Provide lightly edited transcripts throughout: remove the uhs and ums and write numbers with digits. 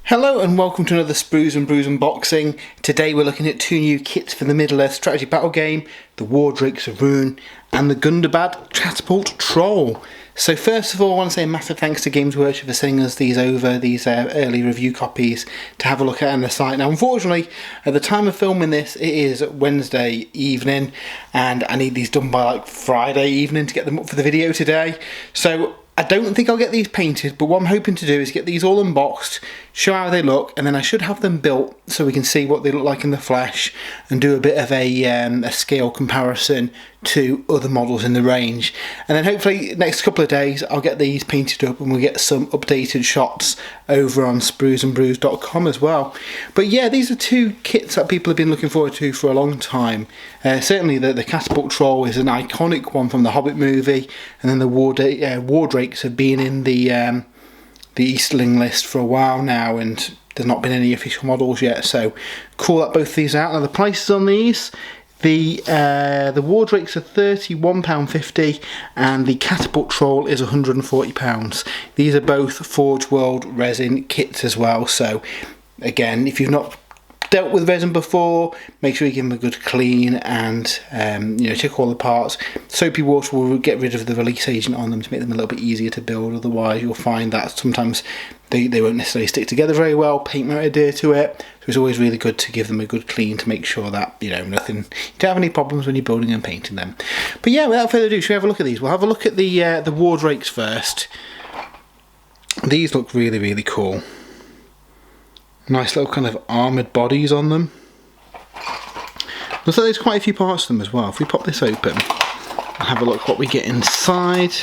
Hello and welcome to another Sprues and Brews unboxing. Today we're looking at two new kits for the Middle-earth strategy battle game, the War Drakes of Rhun and the Gundabad Catapult Troll. So first of all, I want to say a massive thanks to Games Workshop for sending us these early review copies to have a look at on the site. Now unfortunately, at the time of filming this, it is Wednesday evening and I need these done by like Friday evening to get them up for the video today. So I don't think I'll get these painted, but what I'm hoping to do is get these all unboxed, show how they look, and then I should have them built so we can see what they look like in the flesh and do a bit of a scale comparison to other models in the range. And then hopefully next couple of days I'll get these painted up and we'll get some updated shots over on spruesandbrews.com as well. But yeah, these are two kits that people have been looking forward to for a long time. Certainly the Catapult Troll is an iconic one from the Hobbit movie, and then the War Drakes have been in the Easterling list for a while now, and there's not been any official models yet, so cool that both these out. Now the prices on these, the War Drakes are £31.50 and the Catapult Troll is £140. These are both Forge World resin kits as well, so again, if you've not dealt with resin before, make sure you give them a good clean and check all the parts. Soapy water will get rid of the release agent on them to make them a little bit easier to build, otherwise you'll find that sometimes they won't necessarily stick together very well, paint won't adhere to it, so it's always really good to give them a good clean to make sure that you don't have any problems when you're building and painting them. But yeah, without further ado, should we have a look at these? We'll have a look at the War Drakes first. These look really, really cool. Nice little kind of armoured bodies on them. Looks like there's quite a few parts to them as well. If we pop this open and have a look what we get inside.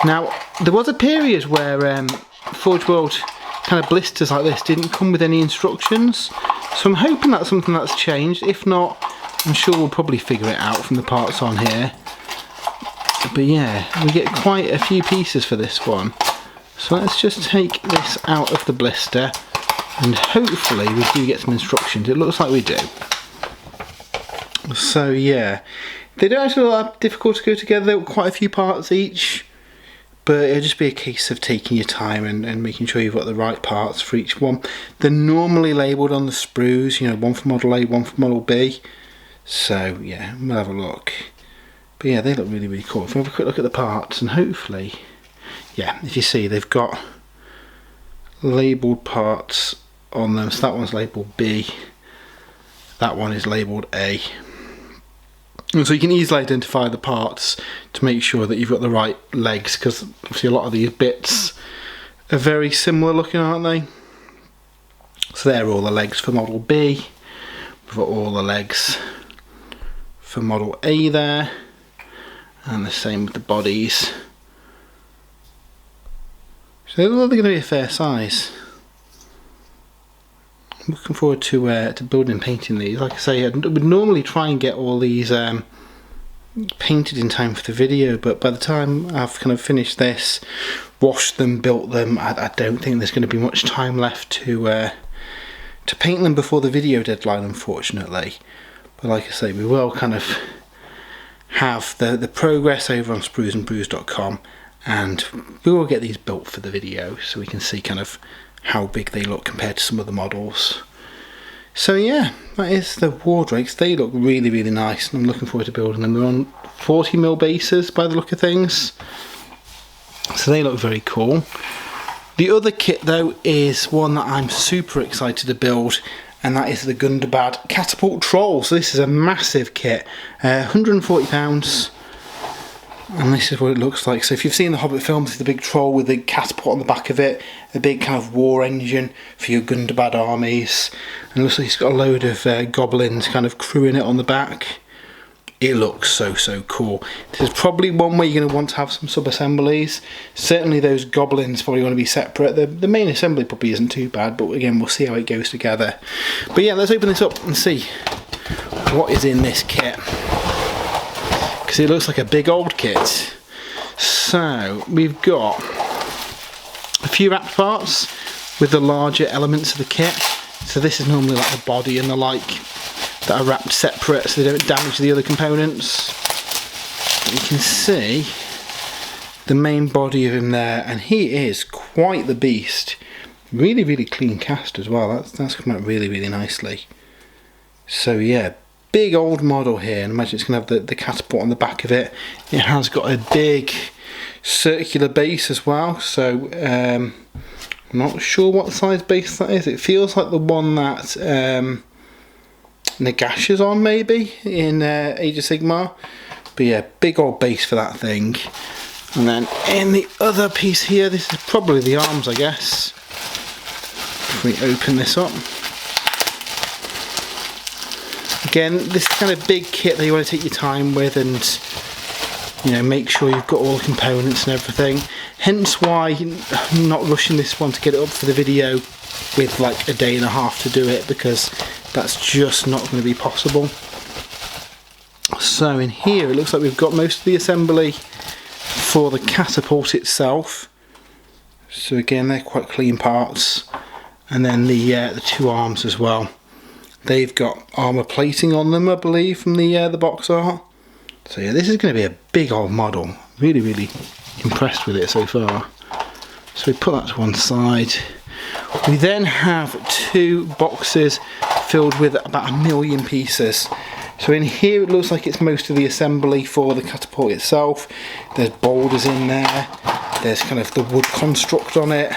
Now, there was a period where Forge World kind of blisters like this didn't come with any instructions. So I'm hoping that's something that's changed. If not, I'm sure we'll probably figure it out from the parts on here. But yeah, we get quite a few pieces for this one. So let's just take this out of the blister. And hopefully we do get some instructions. It looks like we do. So yeah, they don't actually look that difficult to go together. They've got quite a few parts each, but it'll just be a case of taking your time and making sure you've got the right parts for each one. They're normally labelled on the sprues, one for model A, one for model B. So yeah, we'll have a look. But yeah, they look really, really cool. If we have a quick look at the parts, and hopefully, yeah, if you see, they've got labelled parts on them. So that one's labelled B, that one is labelled A, and so you can easily identify the parts to make sure that you've got the right legs, because obviously a lot of these bits are very similar looking, aren't they? So they're all the legs for model B. We've got all the legs for model A there, and the same with the bodies. So they look like they're going to be a fair size. I'm looking forward to building and painting these. Like I say, I would normally try and get all these painted in time for the video, but by the time I've kind of finished this, washed them, built them, I don't think there's going to be much time left to paint them before the video deadline, unfortunately. But like I say, we will kind of have the progress over on spruesandbrews.com, and we will get these built for the video so we can see kind of how big they look compared to some other models. So yeah, that is the War Drakes. They look really, really nice, and I'm looking forward to building them. They're on 40mm bases by the look of things, so they look very cool. The other kit though is one that I'm super excited to build, and that is the Gundabad Catapult Troll. So this is a massive kit, £140. And this is what it looks like. So if you've seen the Hobbit films, it's the big troll with the catapult on the back of it, a big kind of war engine for your Gundabad armies, and it looks like it's got a load of goblins kind of crewing it on the back. It looks so cool. This is probably one where you're going to want to have some sub-assemblies. Certainly those goblins probably want to be separate. The main assembly probably isn't too bad, but again, we'll see how it goes together. But yeah, let's open this up and see what is in this kit, because it looks like a big old kit. So we've got a few wrapped parts with the larger elements of the kit. So this is normally like the body and the like that are wrapped separate so they don't damage the other components. But you can see the main body of him there, and he is quite the beast. Really, really clean cast as well. That's come out really, really nicely. So yeah, big old model here, and imagine it's going to have the catapult on the back of it. It has got a big circular base as well, so I'm not sure what size base that is. It feels like the one that Nagash is on, maybe, in Age of Sigmar. But yeah, big old base for that thing. And then in the other piece here, this is probably the arms, I guess. If we open this up. Again, this kind of big kit that you want to take your time with, and you know, make sure you've got all the components and everything. Hence why I'm not rushing this one to get it up for the video with like a day and a half to do it, because that's just not going to be possible. So in here it looks like we've got most of the assembly for the catapult itself. So again, they're quite clean parts. And then the two arms as well. They've got armour plating on them, I believe, from the box art. So yeah, this is going to be a big old model. Really, really impressed with it so far. So we put that to one side. We then have two boxes filled with about 1 million pieces. So in here it looks like it's most of the assembly for the catapult itself. There's boulders in there. There's kind of the wood construct on it.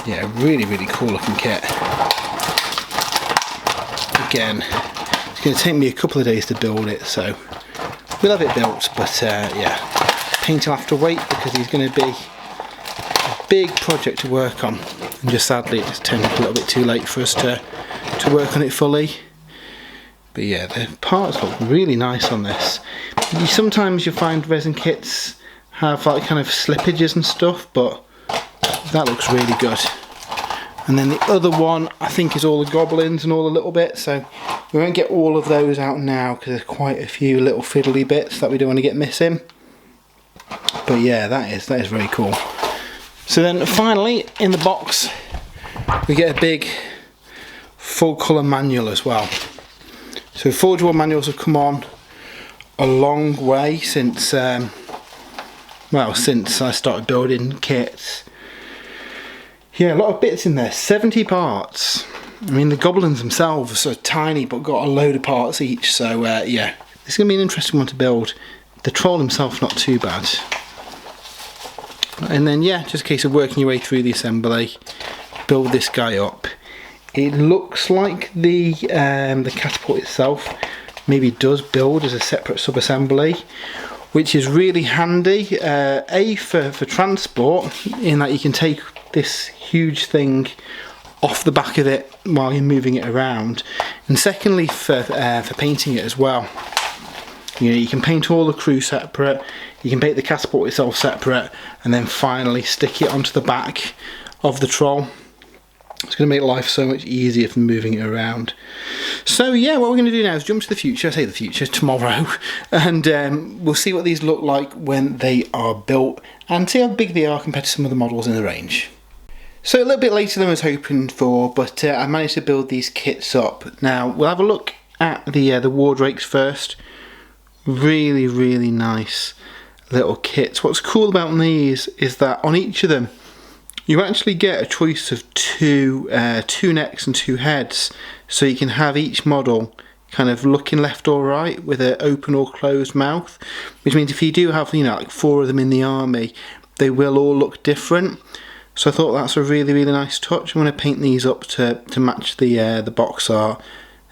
Yeah, really, really cool looking kit. Again, it's going to take me a couple of days to build it, so we'll have it built, but yeah, paint will have to wait because he's going to be a big project to work on, and just sadly it's turned up a little bit too late for us to work on it fully. But yeah, the parts look really nice on this. Sometimes you find resin kits have like kind of slippages and stuff, but that looks really good. And then the other one I think is all the goblins and all the little bits, so we won't get all of those out now because there's quite a few little fiddly bits that we don't want to get missing. But yeah, that is very cool. So then finally in the box we get a big full colour manual as well. So Forge World manuals have come on a long way since since I started building kits. Yeah, a lot of bits in there, 70 parts. I mean, the goblins themselves are tiny but got a load of parts each, so yeah, this is going to be an interesting one to build. The troll himself not too bad. And then yeah, just a case of working your way through the assembly, build this guy up. It looks like the catapult itself maybe does build as a separate sub-assembly, which is really handy. A, for transport, in that you can take this huge thing off the back of it while you're moving it around, and secondly for painting it as well. You know, you can paint all the crew separate, you can paint the catapult itself separate, and then finally stick it onto the back of the troll. It's going to make life so much easier for moving it around. So yeah, what we're going to do now is jump to the future, I say the future, tomorrow, and we'll see what these look like when they are built, and see how big they are compared to some of the models in the range. So a little bit later than I was hoping for, but I managed to build these kits up. Now we'll have a look at the War Drakes first. Really, really nice little kits. What's cool about these is that on each of them you actually get a choice of two necks and two heads, so you can have each model kind of looking left or right with an open or closed mouth, which means if you do have, you know, like 4 of them in the army, they will all look different. So I thought that's a really, really nice touch. I'm going to paint these up to match the box art,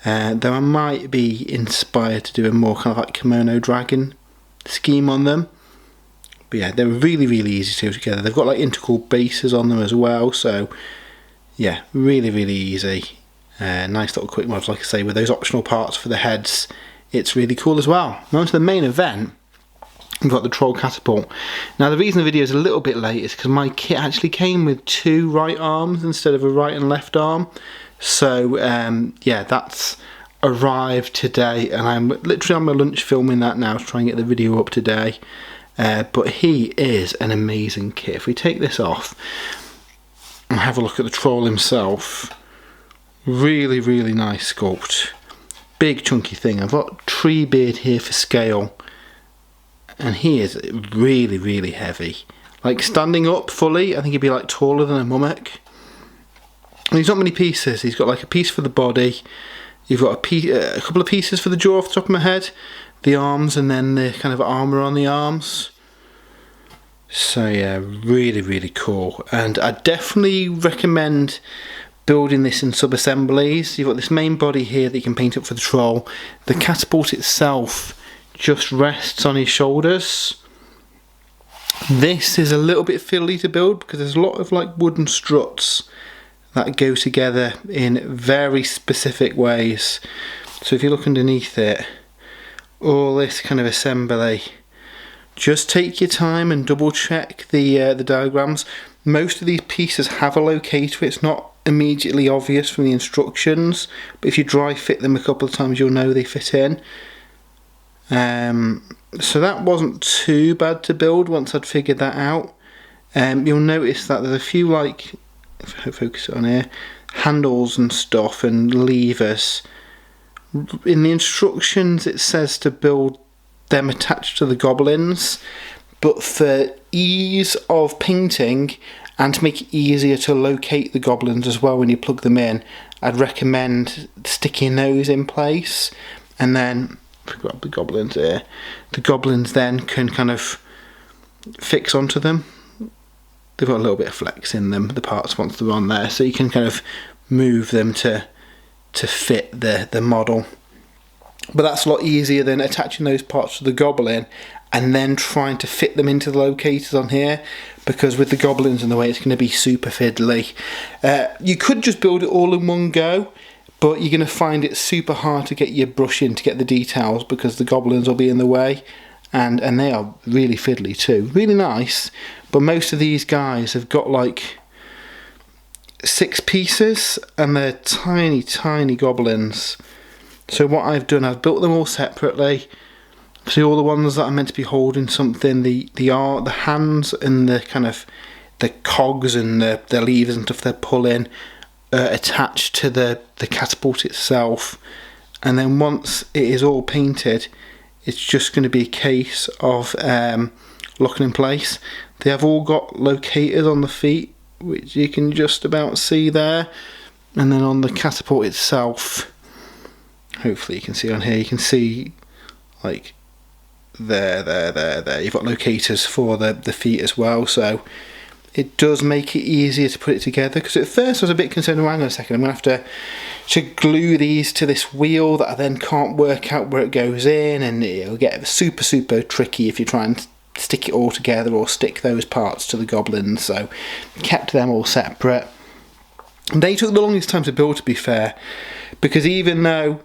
though I might be inspired to do a more kind of like kimono dragon scheme on them. But yeah, they're really, really easy to do together. They've got like integral bases on them as well, so yeah, really, really easy. Nice little quick mods, like I say, with those optional parts for the heads. It's really cool as well. Now on to the main event. We've got the troll catapult. Now the reason the video is a little bit late is because my kit actually came with 2 right arms instead of a right and left arm. So yeah, that's arrived today, and I'm literally on my lunch filming that now to try and get the video up today. But he is an amazing kit. If we take this off and have a look at the troll himself, really, really nice sculpt. Big chunky thing. I've got tree beard here for scale, and he is really, really heavy. Like standing up fully, I think he'd be like taller than a mummock. And he's not many pieces. He's got like a piece for the body. You've got a couple of pieces for the jaw off the top of my head, the arms, and then the kind of armour on the arms. So yeah, really, really cool. And I definitely recommend building this in sub-assemblies. You've got this main body here that you can paint up for the troll. The catapult itself just rests on his shoulders. This is a little bit fiddly to build because there's a lot of like wooden struts that go together in very specific ways. So if you look underneath it, all this kind of assembly, just take your time and double check the diagrams. Most of these pieces have a locator. It's not immediately obvious from the instructions, but if you dry fit them a couple of times, you'll know they fit in. So that wasn't too bad to build once I'd figured that out. You'll notice that there's a few, like, if I focus on here, handles and stuff and levers. In the instructions it says to build them attached to the goblins, but for ease of painting and to make it easier to locate the goblins as well when you plug them in, I'd recommend sticking those in place. And then, I forgot the goblins here, the goblins then can kind of fix onto them. They've got a little bit of flex in them, the parts, once they're on there, so you can kind of move them to fit the model. But that's a lot easier than attaching those parts to the goblin and then trying to fit them into the locators on here, because with the goblins and the way, it's going to be super fiddly. You could just build it all in one go, but you're going to find it super hard to get your brush in to get the details because the goblins will be in the way, and they are really fiddly too. Really nice, but most of these guys have got like 6 pieces and they're tiny, tiny goblins. So what I've done, I've built them all separately. See, all the ones that are meant to be holding something, the hands and the kind of the cogs and the levers and stuff they're pulling attached to the catapult itself. And then once it is all painted, it's just going to be a case of locking in place. They have all got locators on the feet, which you can just about see there. And then on the catapult itself, hopefully you can see on here, you can see like there. You've got locators for the feet as well, so it does make it easier to put it together. Because at first I was a bit concerned, hang on a second, I'm going to have to glue these to this wheel that I then can't work out where it goes in, and it'll get super, super tricky if you try and stick it all together or stick those parts to the goblins. So kept them all separate. They took the longest time to build, to be fair, because even though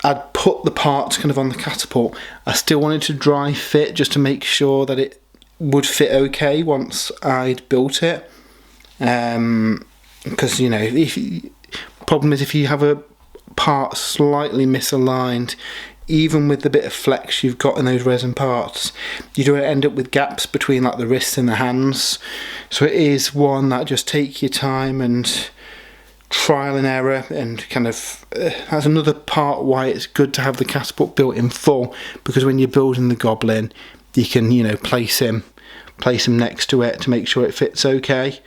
I'd put the parts kind of on the catapult, I still wanted to dry fit just to make sure that it would fit okay once I'd built it. Because, you know, problem is if you have a part slightly misaligned, even with the bit of flex you've got in those resin parts, you do end up with gaps between like the wrists and the hands. So it is one that just take your time and trial and error, and kind of that's another part why it's good to have the catapult built in full, because when you're building the goblin, you can, you know, place him next to it to make sure it fits okay.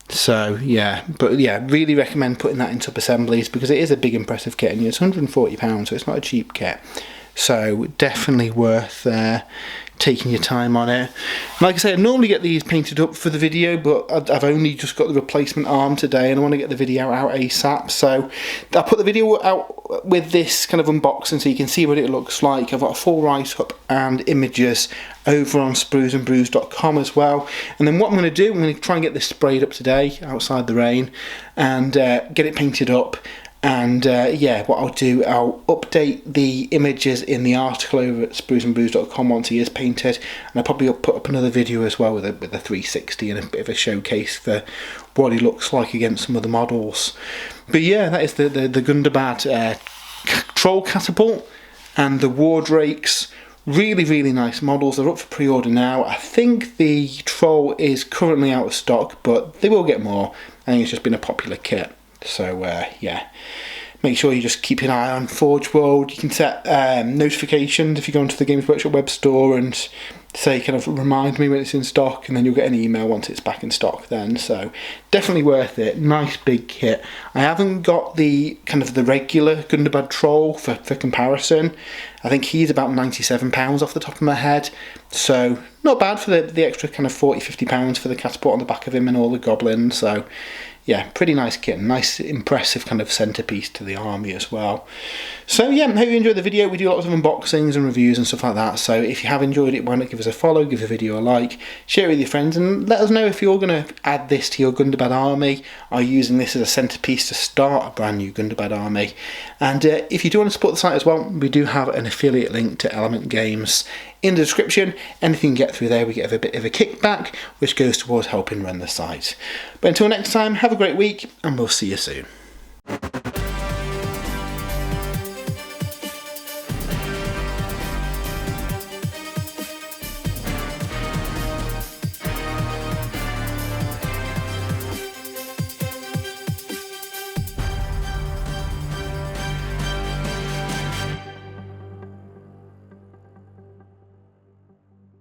So yeah, but yeah, really recommend putting that in sub assemblies because it is a big impressive kit, and it's £140, so it's not a cheap kit. So definitely worth taking your time on it. Like I say, I normally get these painted up for the video, but I've only just got the replacement arm today and I want to get the video out ASAP. So I put the video out with this kind of unboxing so you can see what it looks like. I've got a full write-up and images over on spruesandbrews.com as well. And then what I'm going to do, I'm going to try and get this sprayed up today outside the rain and get it painted up. And yeah, what I'll do, I'll update the images in the article over at spruesandbrews.com once he is painted, and I'll probably put up another video as well with a 360 and a bit of a showcase for what he looks like against some of the models. But yeah, that is the Gundabad Troll Catapult and the War Drakes. Really, really nice models. They're up for pre-order now. I think the Troll is currently out of stock, but they will get more. I think it's just been a popular kit. So yeah, make sure you just keep an eye on Forge World. You can set notifications if you go onto the Games Workshop web store, and say kind of remind me when it's in stock, and then you'll get an email once it's back in stock then. So definitely worth it. Nice big kit. I haven't got the kind of the regular Gundabad Troll for comparison. I think he's about £97 off the top of my head, so not bad for the extra kind of £40–50 for the catapult on the back of him and all the goblins. So yeah, pretty nice kit, nice impressive kind of centerpiece to the army as well. So yeah, hope you enjoyed the video. We do lots of unboxings and reviews and stuff like that, so if you have enjoyed it, why not give us a follow, give the video a like, share it with your friends, and let us know if you're going to add this to your Gundabad army. Are you using this as a centerpiece to start a brand new Gundabad army? And if you do want to support the site as well, we do have an affiliate link to Element Games in the description. Anything you get through there, we get a bit of a kickback, which goes towards helping run the site. But until next time, have a great week, and we'll see you soon.